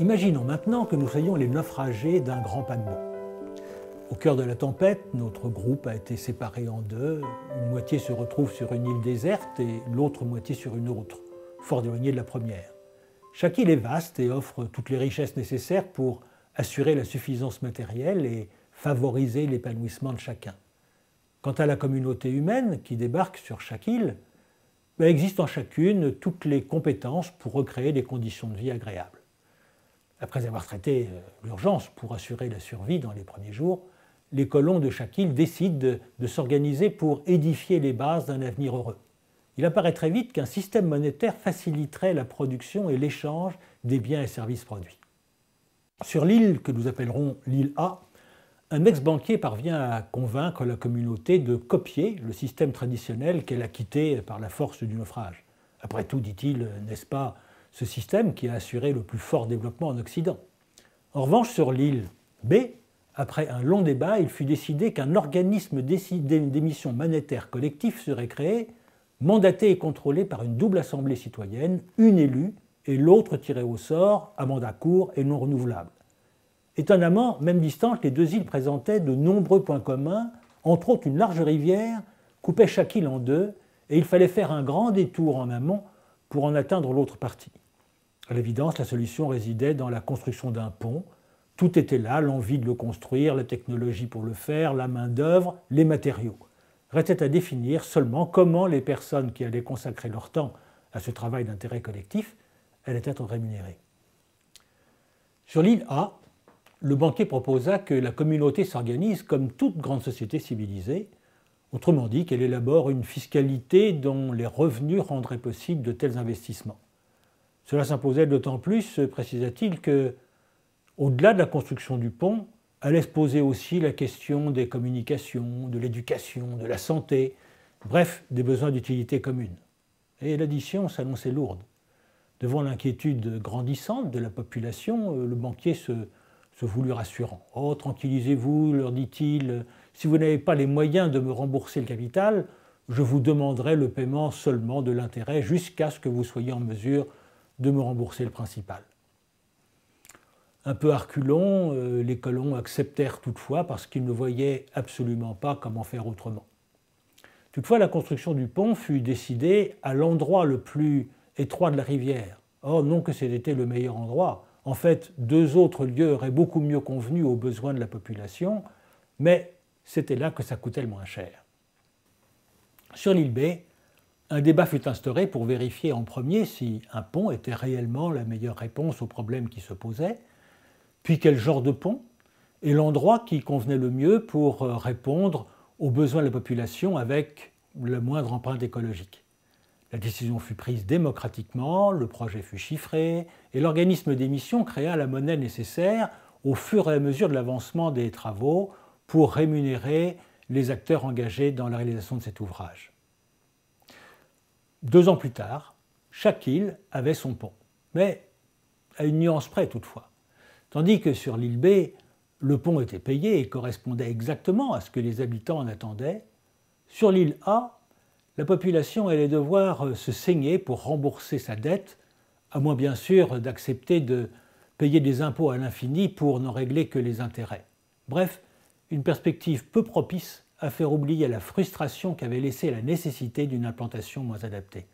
Imaginons maintenant que nous soyons les naufragés d'un grand paquebot. Au cœur de la tempête, notre groupe a été séparé en deux. Une moitié se retrouve sur une île déserte et l'autre moitié sur une autre, fort éloignée de la première. Chaque île est vaste et offre toutes les richesses nécessaires pour assurer la suffisance matérielle et favoriser l'épanouissement de chacun. Quant à la communauté humaine qui débarque sur chaque île, il existe en chacune toutes les compétences pour recréer des conditions de vie agréables. Après avoir traité l'urgence pour assurer la survie dans les premiers jours, les colons de chaque île décident de s'organiser pour édifier les bases d'un avenir heureux. Il apparaît très vite qu'un système monétaire faciliterait la production et l'échange des biens et services produits. Sur l'île que nous appellerons l'île A, un ex-banquier parvient à convaincre la communauté de copier le système traditionnel qu'elle a quitté par la force du naufrage. Après tout, dit-il, n'est-ce pas ce système qui a assuré le plus fort développement en Occident? En revanche, sur l'île B, après un long débat, il fut décidé qu'un organisme d'émission monétaire collectif serait créé, mandaté et contrôlé par une double assemblée citoyenne, une élue et l'autre tirée au sort, à mandat court et non renouvelable. Étonnamment, même distantes, les deux îles présentaient de nombreux points communs, entre autres une large rivière coupait chaque île en deux, et il fallait faire un grand détour en amont pour en atteindre l'autre partie. À l'évidence, la solution résidait dans la construction d'un pont. Tout était là, l'envie de le construire, la technologie pour le faire, la main-d'œuvre, les matériaux. Restait à définir seulement comment les personnes qui allaient consacrer leur temps à ce travail d'intérêt collectif allaient être rémunérées. Sur l'île A, le banquier proposa que la communauté s'organise comme toute grande société civilisée, autrement dit qu'elle élabore une fiscalité dont les revenus rendraient possible de tels investissements. Cela s'imposait d'autant plus, précisa-t-il, que, au-delà de la construction du pont, allait se poser aussi la question des communications, de l'éducation, de la santé, bref, des besoins d'utilité commune. Et l'addition s'annonçait lourde. Devant l'inquiétude grandissante de la population, le banquier se voulut rassurant. « Oh, tranquillisez-vous, leur dit-il, si vous n'avez pas les moyens de me rembourser le capital, je vous demanderai le paiement seulement de l'intérêt jusqu'à ce que vous soyez en mesure de me rembourser le principal. » Un peu à reculons, les colons acceptèrent toutefois parce qu'ils ne voyaient absolument pas comment faire autrement. Toutefois, la construction du pont fut décidée à l'endroit le plus étroit de la rivière. Or, non que c'était le meilleur endroit. En fait, deux autres lieux auraient beaucoup mieux convenu aux besoins de la population, mais c'était là que ça coûtait le moins cher. Sur l'île B, un débat fut instauré pour vérifier en premier si un pont était réellement la meilleure réponse aux problèmes qui se posaient, puis quel genre de pont, et l'endroit qui convenait le mieux pour répondre aux besoins de la population avec la moindre empreinte écologique. La décision fut prise démocratiquement, le projet fut chiffré, et l'organisme d'émission créa la monnaie nécessaire au fur et à mesure de l'avancement des travaux pour rémunérer les acteurs engagés dans la réalisation de cet ouvrage. 2 ans plus tard, chaque île avait son pont, mais à une nuance près toutefois. Tandis que sur l'île B, le pont était payé et correspondait exactement à ce que les habitants en attendaient, sur l'île A, la population allait devoir se saigner pour rembourser sa dette, à moins bien sûr d'accepter de payer des impôts à l'infini pour n'en régler que les intérêts. Bref, une perspective peu propice à faire oublier la frustration qu'avait laissée la nécessité d'une implantation moins adaptée.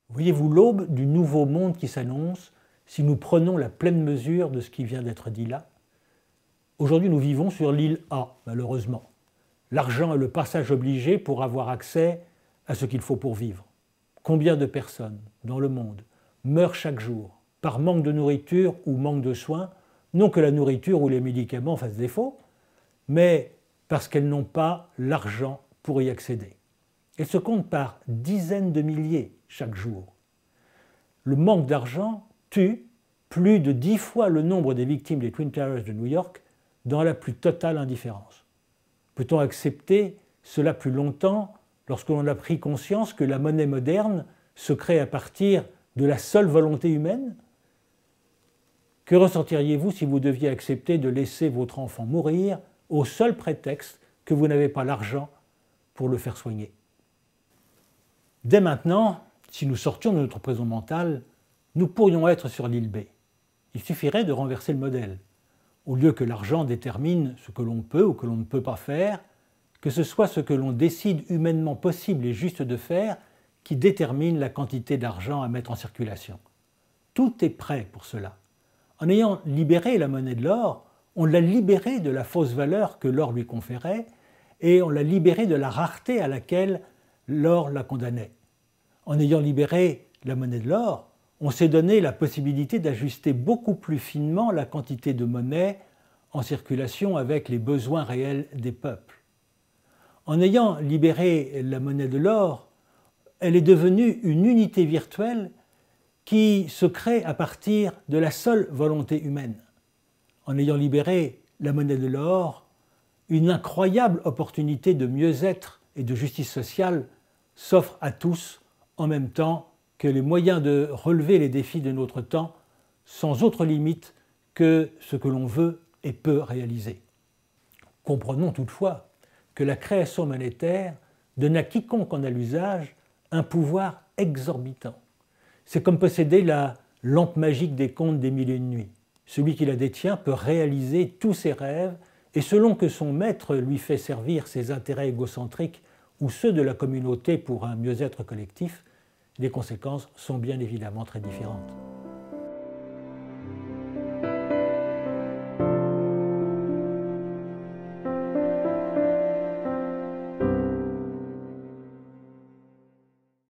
Voyez-vous l'aube du nouveau monde qui s'annonce si nous prenons la pleine mesure de ce qui vient d'être dit là? Aujourd'hui, nous vivons sur l'île A, malheureusement. L'argent est le passage obligé pour avoir accès à ce qu'il faut pour vivre. Combien de personnes dans le monde meurent chaque jour par manque de nourriture ou manque de soins, non que la nourriture ou les médicaments fassent défaut, mais parce qu'elles n'ont pas l'argent pour y accéder. Elles se comptent par dizaines de milliers chaque jour. Le manque d'argent tue plus de 10 fois le nombre des victimes des Twin Towers de New York dans la plus totale indifférence. Peut-on accepter cela plus longtemps lorsque l'on a pris conscience que la monnaie moderne se crée à partir de la seule volonté humaine? Que ressentiriez-vous si vous deviez accepter de laisser votre enfant mourir au seul prétexte que vous n'avez pas l'argent pour le faire soigner? Dès maintenant, si nous sortions de notre prison mentale, nous pourrions être sur l'île B. il suffirait de renverser le modèle. Au lieu que l'argent détermine ce que l'on peut ou que l'on ne peut pas faire, que ce soit ce que l'on décide humainement possible et juste de faire qui détermine la quantité d'argent à mettre en circulation. Tout est prêt pour cela. En ayant libéré la monnaie de l'or, on l'a libérée de la fausse valeur que l'or lui conférait et on l'a libérée de la rareté à laquelle l'or la condamnait. En ayant libéré la monnaie de l'or, on s'est donné la possibilité d'ajuster beaucoup plus finement la quantité de monnaie en circulation avec les besoins réels des peuples. En ayant libéré la monnaie de l'or, elle est devenue une unité virtuelle qui se crée à partir de la seule volonté humaine. En ayant libéré la monnaie de l'or, une incroyable opportunité de mieux-être et de justice sociale s'offre à tous en même temps que les moyens de relever les défis de notre temps sans autre limite que ce que l'on veut et peut réaliser. Comprenons toutefois que la création monétaire donne à quiconque en a l'usage un pouvoir exorbitant. C'est comme posséder la lampe magique des contes des mille et une nuits. Celui qui la détient peut réaliser tous ses rêves et selon que son maître lui fait servir ses intérêts égocentriques ou ceux de la communauté pour un mieux-être collectif, les conséquences sont bien évidemment très différentes.